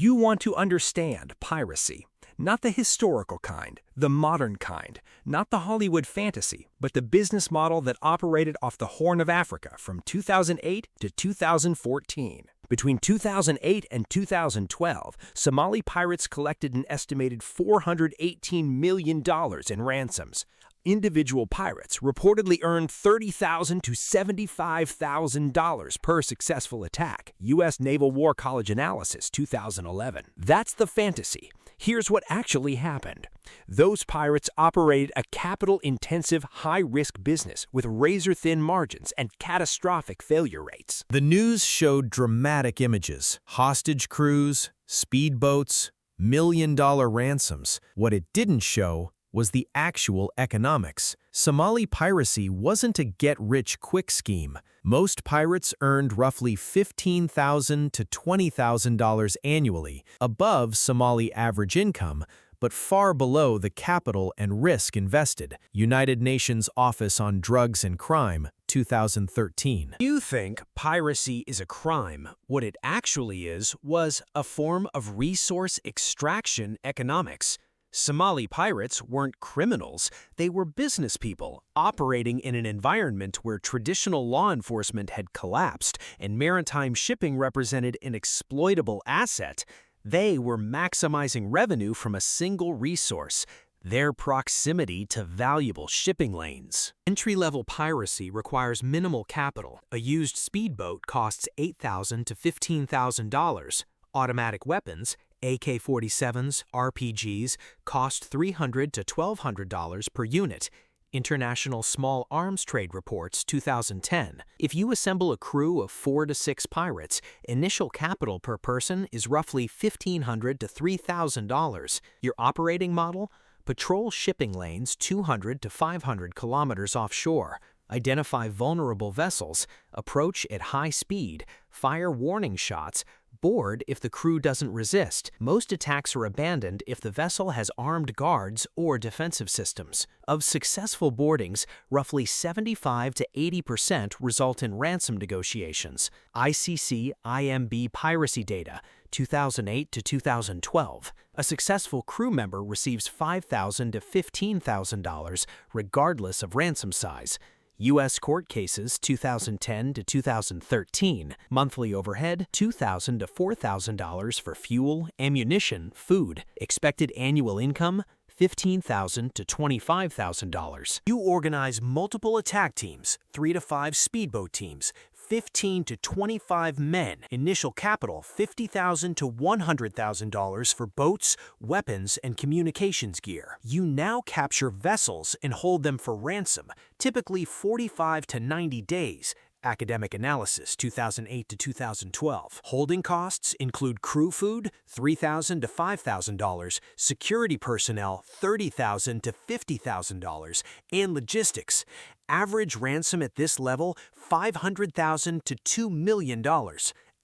You want to understand piracy. Not the historical kind, the modern kind, not the Hollywood fantasy, but the business model that operated off the Horn of Africa from 2008 to 2014. Between 2008 and 2012, Somali pirates collected an estimated $418 million in ransoms. Individual pirates reportedly earned $30,000 to $75,000 per successful attack. U.S. Naval War College Analysis, 2011. That's the fantasy. Here's what actually happened. Those pirates operated a capital-intensive, high-risk business with razor-thin margins and catastrophic failure rates. The news showed dramatic images, hostage crews, speedboats, million-dollar ransoms. What it didn't show was the actual economics. Somali piracy wasn't a get-rich-quick scheme. Most pirates earned roughly $15,000 to $20,000 annually, above Somali average income, but far below the capital and risk invested. United Nations Office on Drugs and Crime, 2013. You think piracy is a crime. What it actually is was a form of resource extraction economics. Somali pirates weren't criminals, they were business people operating in an environment where traditional law enforcement had collapsed and maritime shipping represented an exploitable asset. They were maximizing revenue from a single resource, their proximity to valuable shipping lanes. Entry-level piracy requires minimal capital. A used speedboat costs $8,000 to $15,000. Automatic weapons, AK-47s, RPGs, cost $300 to $1,200 per unit. International Small Arms Trade Reports, 2010. If you assemble a crew of 4 to 6 pirates, initial capital per person is roughly $1,500 to $3,000. Your operating model? Patrol shipping lanes 200 to 500 kilometers offshore. Identify vulnerable vessels, approach at high speed, fire warning shots, board if the crew doesn't resist. Most attacks are abandoned if the vessel has armed guards or defensive systems. Of successful boardings, roughly 75 to 80% result in ransom negotiations. ICC IMB piracy data, 2008 to 2012. A successful crew member receives $5,000 to $15,000 regardless of ransom size. U.S. court cases 2010 to 2013. Monthly overhead $2,000 to $4,000 for fuel, ammunition, food. Expected annual income $15,000 to $25,000. You organize multiple attack teams, 3 to 5 speedboat teams, 15 to 25 men. Initial capital $50,000 to $100,000 for boats, weapons, and communications gear. You now capture vessels and hold them for ransom, typically 45 to 90 days. Academic Analysis, 2008 to 2012. Holding costs include crew food, $3,000 to $5,000, security personnel, $30,000 to $50,000, and logistics. Average ransom at this level, $500,000 to $2 million.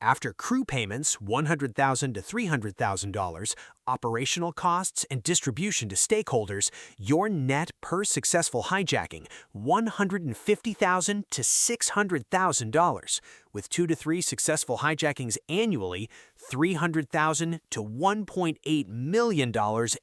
After crew payments, $100,000 to $300,000, operational costs, and distribution to stakeholders, your net per successful hijacking, $150,000 to $600,000. With 2 to 3 successful hijackings annually, $300,000 to $1.8 million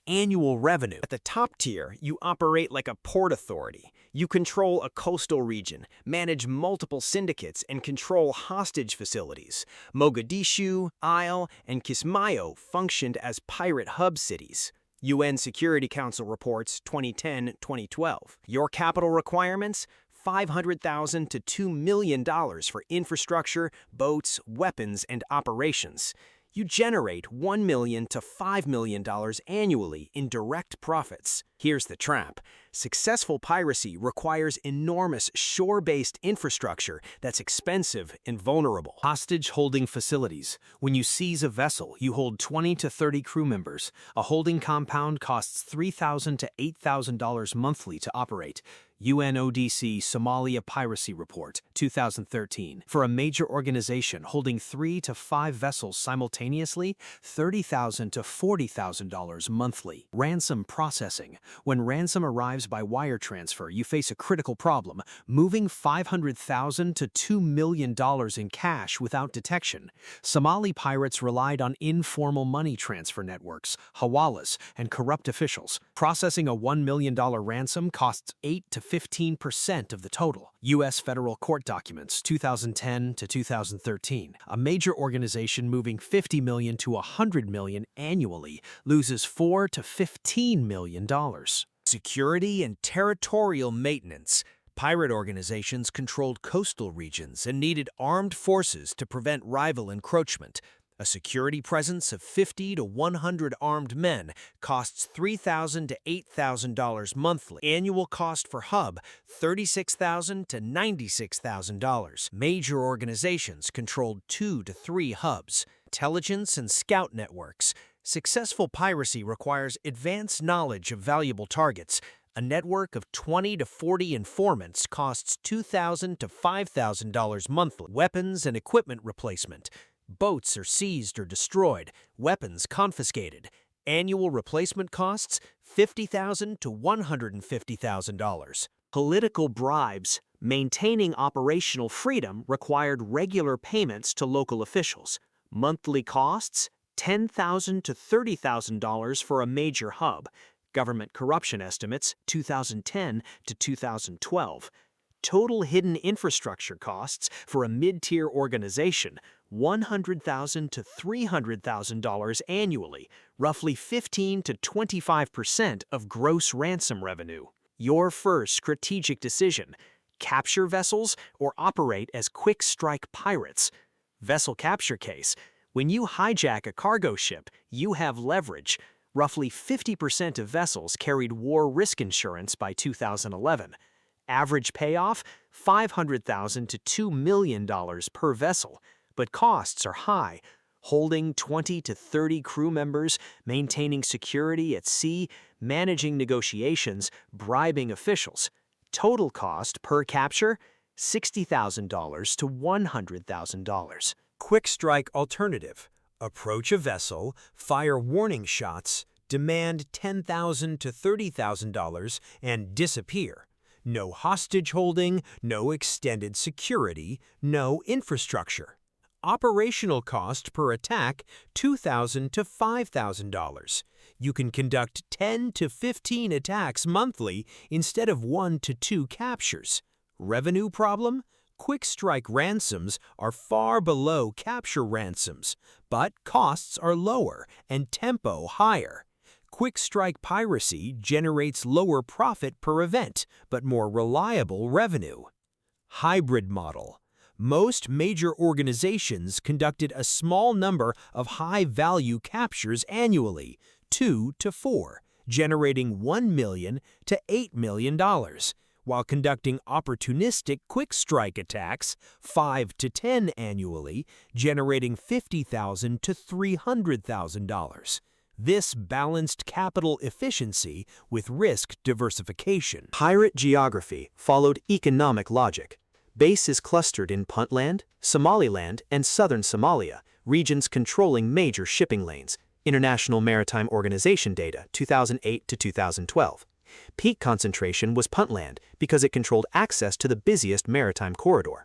annual revenue. At the top tier, you operate like a port authority. You control a coastal region, manage multiple syndicates, and control hostage facilities. Mogadishu, Isle, and Kismayo functioned as pirate hub cities. UN Security Council reports 2010-2012. Your capital requirements? $500,000 to $2 million for infrastructure, boats, weapons, and operations. You generate $1 million to $5 million annually in direct profits. Here's the trap. Successful piracy requires enormous shore-based infrastructure that's expensive and vulnerable. Hostage-holding facilities. When you seize a vessel, you hold 20 to 30 crew members. A holding compound costs $3,000 to $8,000 monthly to operate. UNODC Somalia Piracy Report, 2013. For a major organization holding 3 to 5 vessels simultaneously, $30,000 to $40,000 monthly. Ransom processing. When ransom arrives by wire transfer, you face a critical problem, moving $500,000 to $2 million in cash without detection. Somali pirates relied on informal money transfer networks, hawalas, and corrupt officials. Processing a $1 million ransom costs 8 to 15% of the total. U.S. Federal Court Documents, 2010 to 2013. A major organization moving $50 million to $100 million annually loses $4 to $15 million. Security and territorial maintenance. Pirate organizations controlled coastal regions and needed armed forces to prevent rival encroachment. A security presence of 50 to 100 armed men costs $3,000 to $8,000 monthly. Annual cost for hub, $36,000 to $96,000. Major organizations controlled 2 to 3 hubs. Intelligence and scout networks. Successful piracy requires advanced knowledge of valuable targets. A network of 20 to 40 informants costs $2,000 to $5,000 monthly. Weapons and equipment replacement. Boats are seized or destroyed, weapons confiscated. Annual replacement costs $50,000 to $150,000. Political bribes. Maintaining operational freedom required regular payments to local officials. Monthly costs $10,000 to $30,000 for a major hub. Government corruption estimates 2010 to 2012. Total hidden infrastructure costs for a mid-tier organization $100,000 to $300,000 annually, roughly 15 to 25% of gross ransom revenue. Your first strategic decision: capture vessels or operate as quick strike pirates. Vessel capture case: when you hijack a cargo ship, you have leverage. Roughly 50% of vessels carried war risk insurance by 2011. Average payoff, $500,000 to $2 million per vessel. But costs are high. Holding 20 to 30 crew members, maintaining security at sea, managing negotiations, bribing officials. Total cost per capture, $60,000 to $100,000. Quick strike alternative. Approach a vessel, fire warning shots, demand $10,000 to $30,000, and disappear. No hostage holding, no extended security, no infrastructure. Operational cost per attack, $2,000 to $5,000. You can conduct 10 to 15 attacks monthly instead of 1 to 2 captures. Revenue problem? Quick strike ransoms are far below capture ransoms, but costs are lower and tempo higher. Quick strike piracy generates lower profit per event, but more reliable revenue. Hybrid model. Most major organizations conducted a small number of high-value captures annually, 2 to 4, generating $1 million to $8 million, while conducting opportunistic quick strike attacks, 5 to 10 annually, generating $50,000 to $300,000. This balanced capital efficiency with risk diversification. Pirate geography followed economic logic. Base is clustered in Puntland, Somaliland, and southern Somalia, regions controlling major shipping lanes. International Maritime Organization data, 2008 to 2012. Peak concentration was Puntland because it controlled access to the busiest maritime corridor.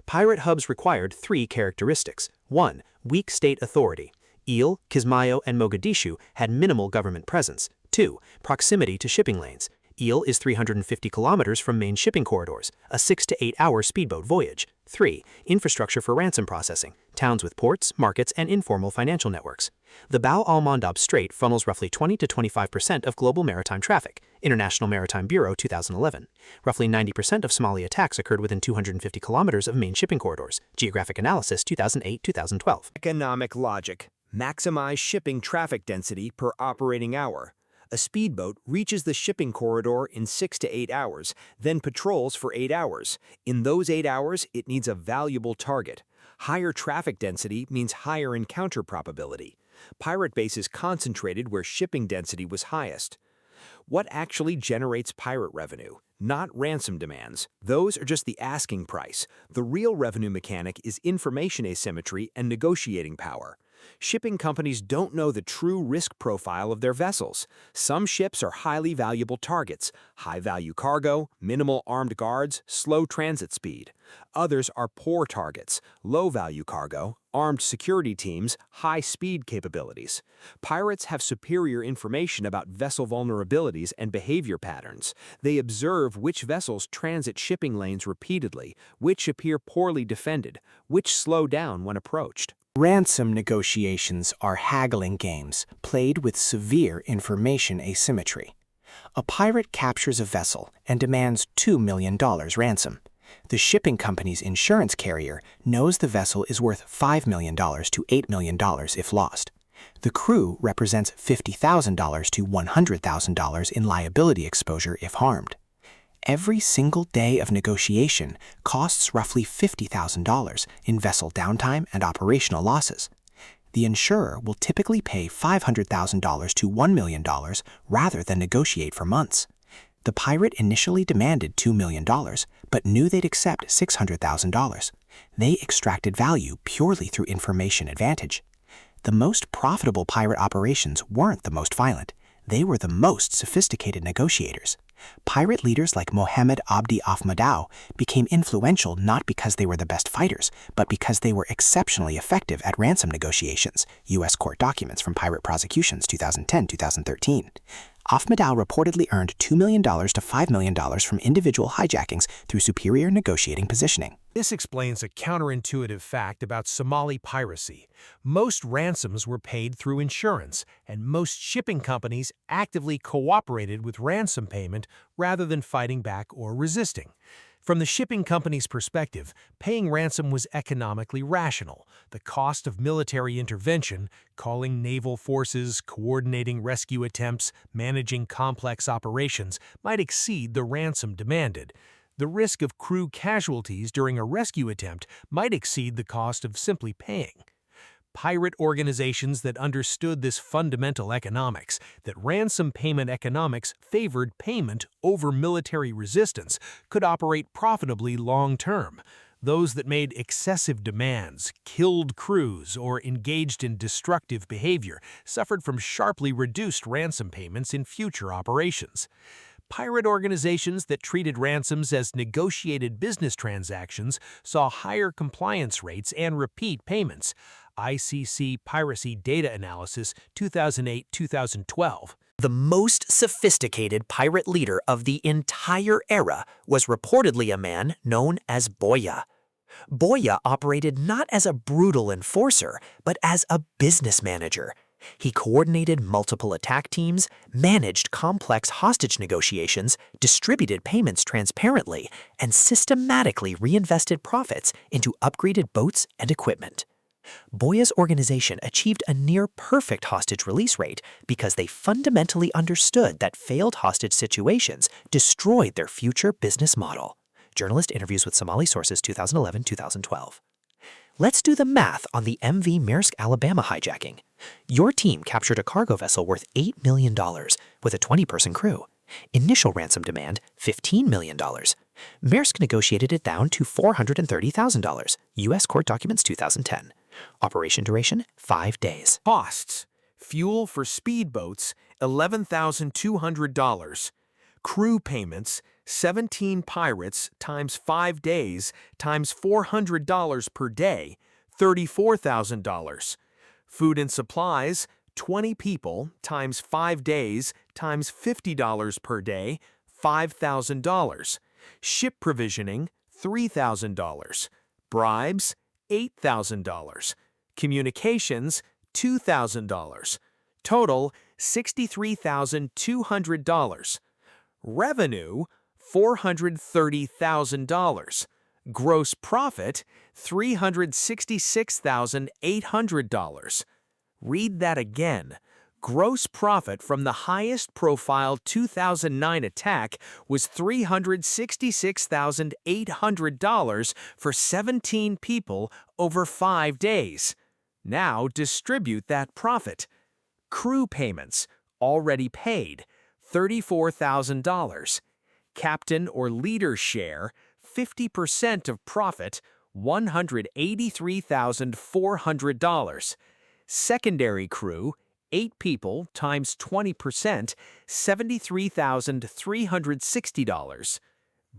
Pirate hubs required 3 characteristics. 1. Weak state authority. Eel, Kismayo, and Mogadishu had minimal government presence. 2. Proximity to shipping lanes. Eel is 350 kilometers from main shipping corridors, a 6 to 8 hour speedboat voyage. 3. Infrastructure for ransom processing, towns with ports, markets, and informal financial networks. The Bab al-Mandab Strait funnels roughly 20 to 25% of global maritime traffic. International Maritime Bureau, 2011. Roughly 90% of Somali attacks occurred within 250 kilometers of main shipping corridors. Geographic Analysis, 2008-2012. Economic logic. Maximize shipping traffic density per operating hour. A speedboat reaches the shipping corridor in 6 to 8 hours, then patrols for 8 hours. In those 8 hours, it needs a valuable target. Higher traffic density means higher encounter probability. Pirate bases concentrated where shipping density was highest. What actually generates pirate revenue? Not ransom demands. Those are just the asking price. The real revenue mechanic is information asymmetry and negotiating power. Shipping companies don't know the true risk profile of their vessels. Some ships are highly valuable targets, high-value cargo, minimal armed guards, slow transit speed. Others are poor targets, low-value cargo, armed security teams, high-speed capabilities. Pirates have superior information about vessel vulnerabilities and behavior patterns. They observe which vessels transit shipping lanes repeatedly, which appear poorly defended, which slow down when approached. Ransom negotiations are haggling games played with severe information asymmetry. A pirate captures a vessel and demands $2 million ransom. The shipping company's insurance carrier knows the vessel is worth $5 million to $8 million if lost. The crew represents $50,000 to $100,000 in liability exposure if harmed. Every single day of negotiation costs roughly $50,000 in vessel downtime and operational losses. The insurer will typically pay $500,000 to $1 million rather than negotiate for months. The pirate initially demanded $2 million, but knew they'd accept $600,000. They extracted value purely through information advantage. The most profitable pirate operations weren't the most violent. They were the most sophisticated negotiators. Pirate leaders like Mohammed Abdi Afmadao became influential not because they were the best fighters, but because they were exceptionally effective at ransom negotiations. U.S. court documents from Pirate Prosecutions 2010-2013. Afmadao reportedly earned $2 million to $5 million from individual hijackings through superior negotiating positioning. This explains a counterintuitive fact about Somali piracy. Most ransoms were paid through insurance, and most shipping companies actively cooperated with ransom payment rather than fighting back or resisting. From the shipping company's perspective, paying ransom was economically rational. The cost of military intervention, calling naval forces, coordinating rescue attempts, managing complex operations, might exceed the ransom demanded. The risk of crew casualties during a rescue attempt might exceed the cost of simply paying. Pirate organizations that understood this fundamental economics, that ransom payment economics favored payment over military resistance, could operate profitably long-term. Those that made excessive demands, killed crews, or engaged in destructive behavior suffered from sharply reduced ransom payments in future operations. Pirate organizations that treated ransoms as negotiated business transactions saw higher compliance rates and repeat payments. ICC Piracy Data Analysis 2008-2012. The most sophisticated pirate leader of the entire era was reportedly a man known as Boya. Boya operated not as a brutal enforcer, but as a business manager. He coordinated multiple attack teams, managed complex hostage negotiations, distributed payments transparently, and systematically reinvested profits into upgraded boats and equipment. Boya's organization achieved a near-perfect hostage release rate because they fundamentally understood that failed hostage situations destroyed their future business model. Journalist interviews with Somali sources 2011-2012. Let's do the math on the MV Maersk, Alabama hijacking. Your team captured a cargo vessel worth $8 million with a 20-person crew. Initial ransom demand, $15 million. Maersk negotiated it down to $430,000. U.S. court documents 2010. Operation duration, 5 days. Costs: fuel for speedboats, $11,200. Crew payments, 17 pirates times 5 days times $400 per day, $34,000. Food and supplies, 20 people times 5 days times $50 per day, $5,000. Ship provisioning, $3,000. Bribes, $8,000. Communications, $2,000. Total, $63,200. Revenue, $430,000. Gross profit, $366,800. Read that again. Gross profit from the highest-profile 2009 attack was $366,800 for 17 people over 5 days. Now distribute that profit. Crew payments, already paid, $34,000. Captain or leader share, 50% of profit, $183,400. Secondary crew, 8 people times 20%, $73,360.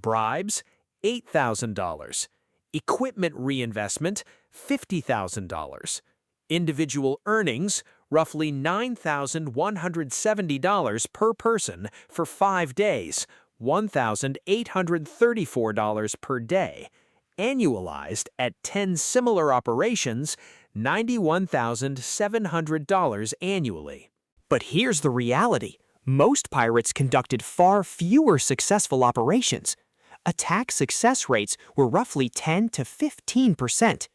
Bribes, $8,000. Equipment reinvestment, $50,000. Individual earnings, roughly $9,170 per person for 5 days, $1,834 per day. Annualized at 10 similar operations, $91,700 annually. But here's the reality. Most pirates conducted far fewer successful operations. Attack success rates were roughly 10 to 15%.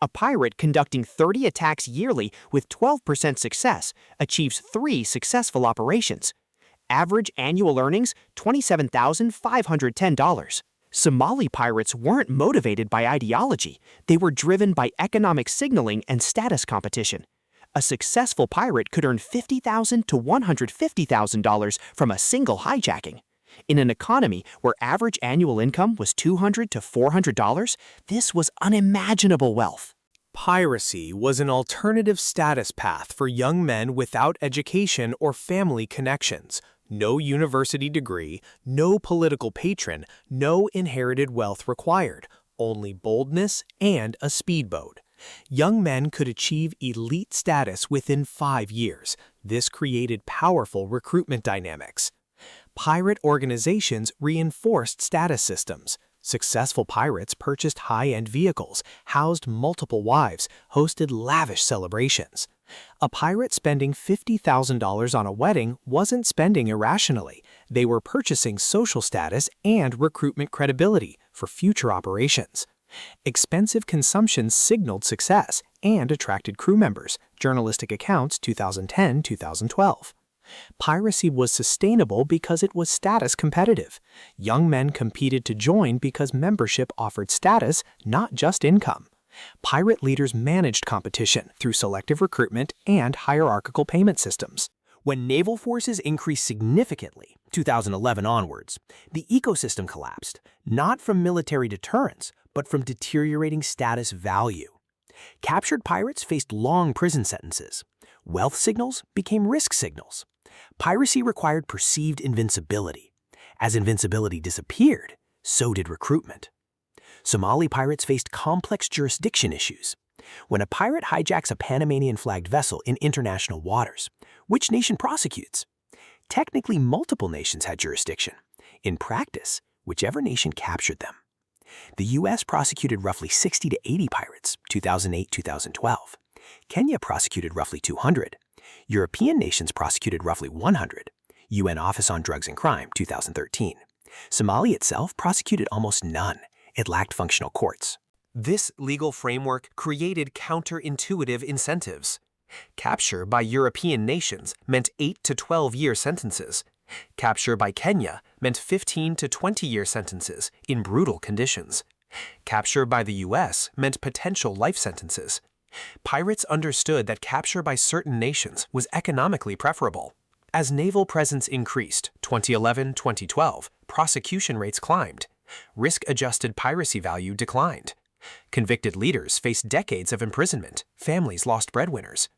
A pirate conducting 30 attacks yearly with 12% success achieves 3 successful operations. Average annual earnings, $27,510. Somali pirates weren't motivated by ideology. They were driven by economic signaling and status competition. A successful pirate could earn $50,000 to $150,000 from a single hijacking. In an economy where average annual income was $200 to $400, this was unimaginable wealth. Piracy was an alternative status path for young men without education or family connections. No university degree, no political patron, no inherited wealth required, only boldness and a speedboat. Young men could achieve elite status within 5 years. This created powerful recruitment dynamics. Pirate organizations reinforced status systems. Successful pirates purchased high-end vehicles, housed multiple wives, hosted lavish celebrations. A pirate spending $50,000 on a wedding wasn't spending irrationally. They were purchasing social status and recruitment credibility for future operations. Expensive consumption signaled success and attracted crew members. Journalistic accounts 2010-2012. Piracy was sustainable because it was status competitive. Young men competed to join because membership offered status, not just income. Pirate leaders managed competition through selective recruitment and hierarchical payment systems. When naval forces increased significantly, 2011 onwards, the ecosystem collapsed, not from military deterrence, but from deteriorating status value. Captured pirates faced long prison sentences. Wealth signals became risk signals. Piracy required perceived invincibility. As invincibility disappeared, so did recruitment. Somali pirates faced complex jurisdiction issues. When a pirate hijacks a Panamanian-flagged vessel in international waters, which nation prosecutes? Technically, multiple nations had jurisdiction. In practice, whichever nation captured them. The U.S. prosecuted roughly 60 to 80 pirates, 2008-2012. Kenya prosecuted roughly 200. European nations prosecuted roughly 100. UN Office on Drugs and Crime, 2013. Somalia itself prosecuted almost none. It lacked functional courts. This legal framework created counterintuitive incentives. Capture by European nations meant 8 to 12-year sentences. Capture by Kenya meant 15 to 20-year sentences in brutal conditions. Capture by the U.S. meant potential life sentences. Pirates understood that capture by certain nations was economically preferable. As naval presence increased, 2011-2012, prosecution rates climbed. Risk-adjusted piracy value declined. Convicted leaders faced decades of imprisonment. Families lost breadwinners.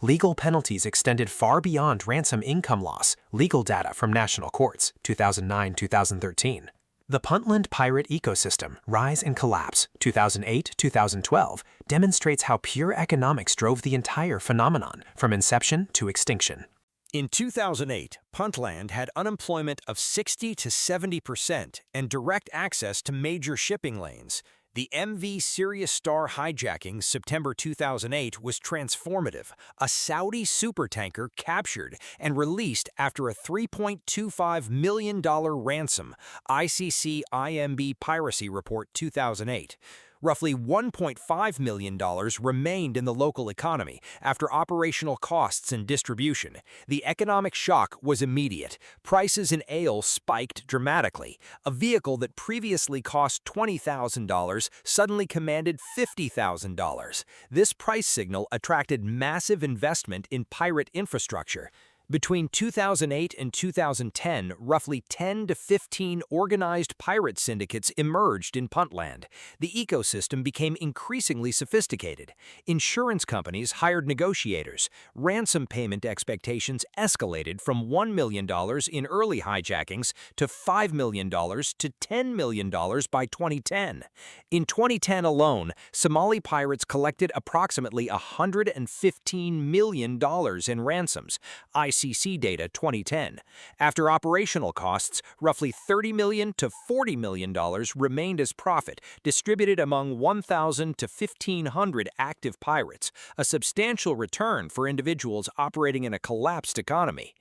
Legal penalties extended far beyond ransom income loss. Legal data from national courts, 2009-2013. The Puntland pirate ecosystem, rise and collapse, 2008-2012, demonstrates how pure economics drove the entire phenomenon, from inception to extinction. In 2008, Puntland had unemployment of 60 to 70% and direct access to major shipping lanes. The MV Sirius Star hijacking September 2008 was transformative. A Saudi supertanker captured and released after a $3.25 million ransom, ICC IMB Piracy Report 2008. Roughly $1.5 million remained in the local economy after operational costs and distribution. The economic shock was immediate. Prices in ale spiked dramatically. A vehicle that previously cost $20,000 suddenly commanded $50,000. This price signal attracted massive investment in pirate infrastructure. Between 2008 and 2010, roughly 10 to 15 organized pirate syndicates emerged in Puntland. The ecosystem became increasingly sophisticated. Insurance companies hired negotiators. Ransom payment expectations escalated from $1 million in early hijackings to $5 million to $10 million by 2010. In 2010 alone, Somali pirates collected approximately $115 million in ransoms. ICC data 2010. After operational costs, roughly $30 million to $40 million remained as profit, distributed among 1,000 to 1,500 active pirates, a substantial return for individuals operating in a collapsed economy.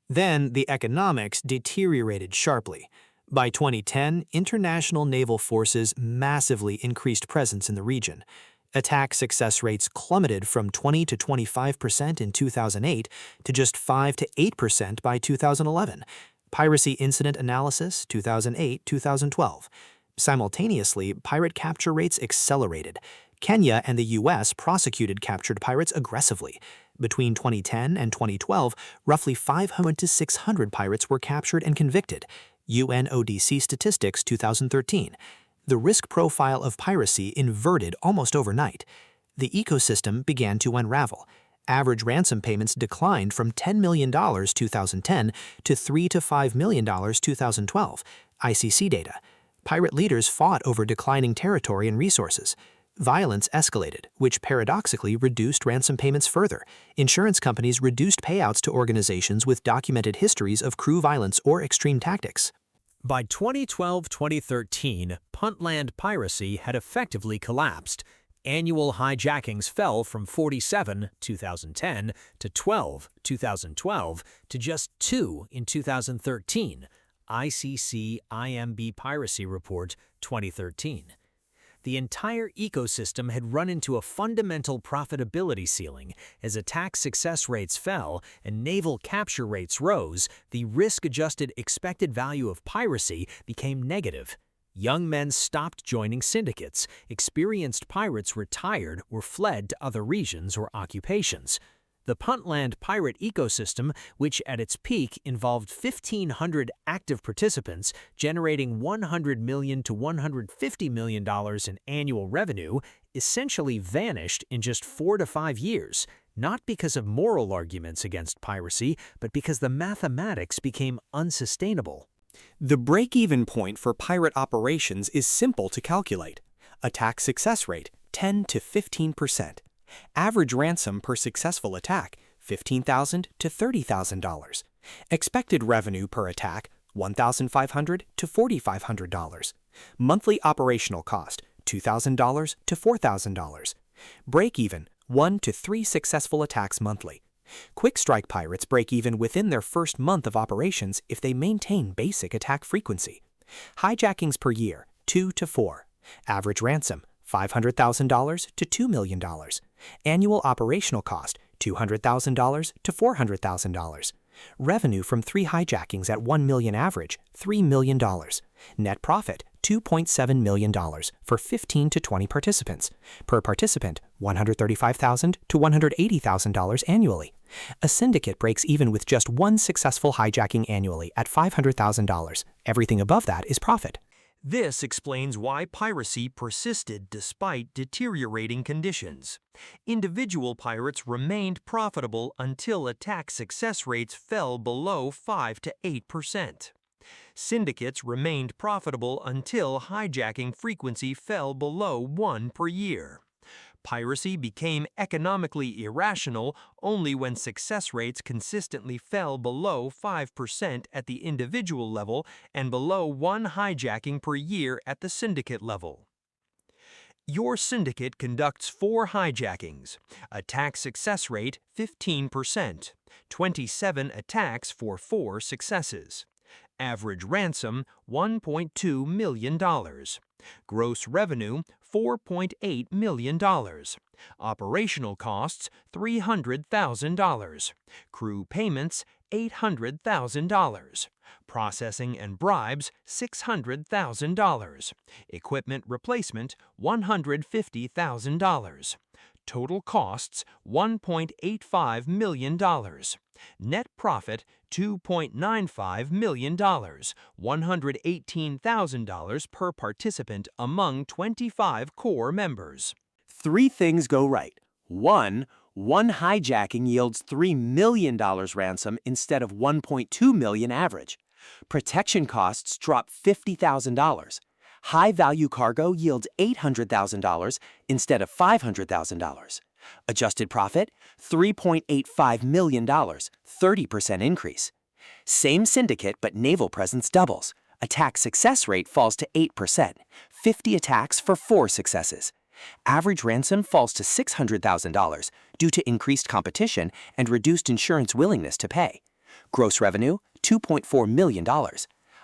Then the economics deteriorated sharply. By 2010, international naval forces massively increased presence in the region. Attack success rates plummeted from 20 to 25% in 2008 to just 5 to 8% by 2011. Piracy Incident Analysis 2008-2012. Simultaneously, pirate capture rates accelerated. Kenya and the U.S. prosecuted captured pirates aggressively. Between 2010 and 2012, roughly 500 to 600 pirates were captured and convicted. UNODC Statistics 2013. The risk profile of piracy inverted almost overnight. The ecosystem began to unravel. Average ransom payments declined from $10 million 2010 to $3 to $5 million 2012. ICC data. Pirate leaders fought over declining territory and resources. Violence escalated, which paradoxically reduced ransom payments further. Insurance companies reduced payouts to organizations with documented histories of crew violence or extreme tactics. By 2012-2013, Puntland piracy had effectively collapsed. Annual hijackings fell from 47 2010 to 12 2012 to just 2 in 2013. ICC IMB Piracy Report 2013. The entire ecosystem had run into a fundamental profitability ceiling. As attack success rates fell and naval capture rates rose, the risk-adjusted expected value of piracy became negative. Young men stopped joining syndicates. Experienced pirates retired or fled to other regions or occupations. The Puntland pirate ecosystem, which at its peak involved 1,500 active participants generating $100 million to $150 million in annual revenue, essentially vanished in just 4 to 5 years, not because of moral arguments against piracy, but because the mathematics became unsustainable. The break-even point for pirate operations is simple to calculate. Attack success rate, 10 to 15%. Average ransom per successful attack, $15,000 to $30,000. Expected revenue per attack, $1,500 to $4,500. Monthly operational cost, $2,000 to $4,000. Break-even, 1 to 3 successful attacks monthly. Quick strike pirates break even within their first month of operations if they maintain basic attack frequency. Hijackings per year, 2 to 4. Average ransom, $500,000 to $2 million. Annual operational cost, $200,000 to $400,000. Revenue from 3 hijackings at $1 million average, $3 million. Net profit, $2.7 million for 15 to 20 participants. Per participant, $135,000 to $180,000 annually. A syndicate breaks even with just 1 successful hijacking annually at $500,000. Everything above that is profit. This explains why piracy persisted despite deteriorating conditions. Individual pirates remained profitable until attack success rates fell below 5 to 8%. Syndicates remained profitable until hijacking frequency fell below 1 per year. Piracy became economically irrational only when success rates consistently fell below 5% at the individual level and below 1 hijacking per year at the syndicate level. Your syndicate conducts 4 hijackings. Attack success rate 15%. 27 attacks for 4 successes. Average ransom $1.2 million. Gross revenue $4.8 million. Operational costs $300,000. Crew payments $800,000. Processing and bribes $600,000. Equipment replacement $150,000. Total costs $1.85 million. Net profit, $2.95 million, $118,000 per participant among 25 core members. 3 things go right. 1. One hijacking yields $3 million ransom instead of $1.2 million average. Protection costs drop $50,000. High-value cargo yields $800,000 instead of $500,000. Adjusted profit, $3.85 million, 30% increase. Same syndicate, but naval presence doubles. Attack success rate falls to 8%, 50 attacks for 4 successes. Average ransom falls to $600,000 due to increased competition and reduced insurance willingness to pay. Gross revenue, $2.4 million.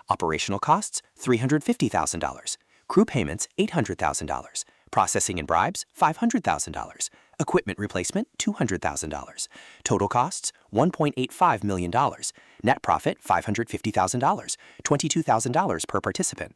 Operational costs, $350,000. Crew payments, $800,000. Processing and bribes, $500,000. Equipment replacement, $200,000. Total costs, $1.85 million. Net profit, $550,000, $22,000 per participant.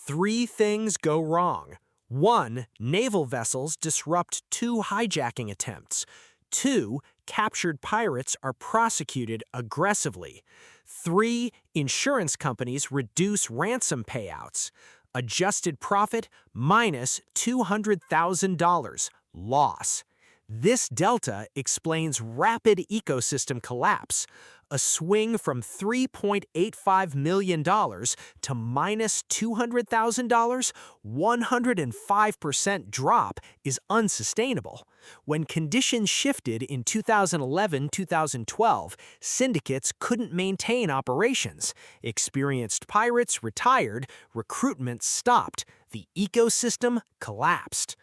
3 things go wrong. 1. Naval vessels disrupt 2 hijacking attempts. 2. Captured pirates are prosecuted aggressively. 3. Insurance companies reduce ransom payouts. Adjusted profit minus $200,000. Loss. This delta explains rapid ecosystem collapse, a swing from $3.85 million to minus $200,000, 105% drop is unsustainable. When conditions shifted in 2011-2012, syndicates couldn't maintain operations. Experienced pirates retired, recruitment stopped, the ecosystem collapsed.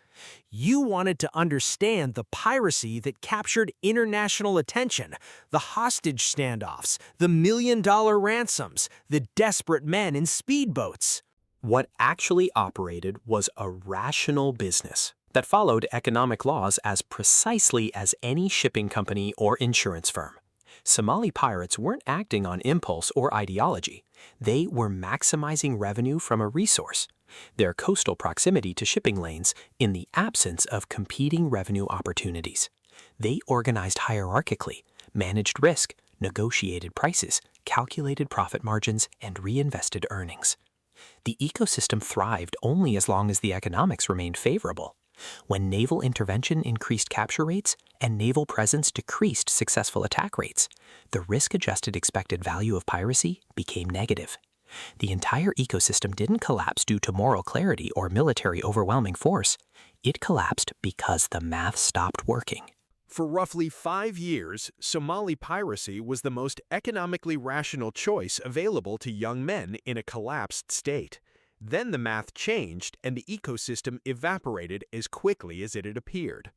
You wanted to understand the piracy that captured international attention, the hostage standoffs, the million-dollar ransoms, the desperate men in speedboats. What actually operated was a rational business that followed economic laws as precisely as any shipping company or insurance firm. Somali pirates weren't acting on impulse or ideology. They were maximizing revenue from a resource, their coastal proximity to shipping lanes in the absence of competing revenue opportunities. They organized hierarchically, managed risk, negotiated prices, calculated profit margins, and reinvested earnings. The ecosystem thrived only as long as the economics remained favorable. When naval intervention increased capture rates and naval presence decreased successful attack rates, the risk-adjusted expected value of piracy became negative. The entire ecosystem didn't collapse due to moral clarity or military overwhelming force. It collapsed because the math stopped working. For roughly 5 years, Somali piracy was the most economically rational choice available to young men in a collapsed state. Then the math changed and the ecosystem evaporated as quickly as it had appeared.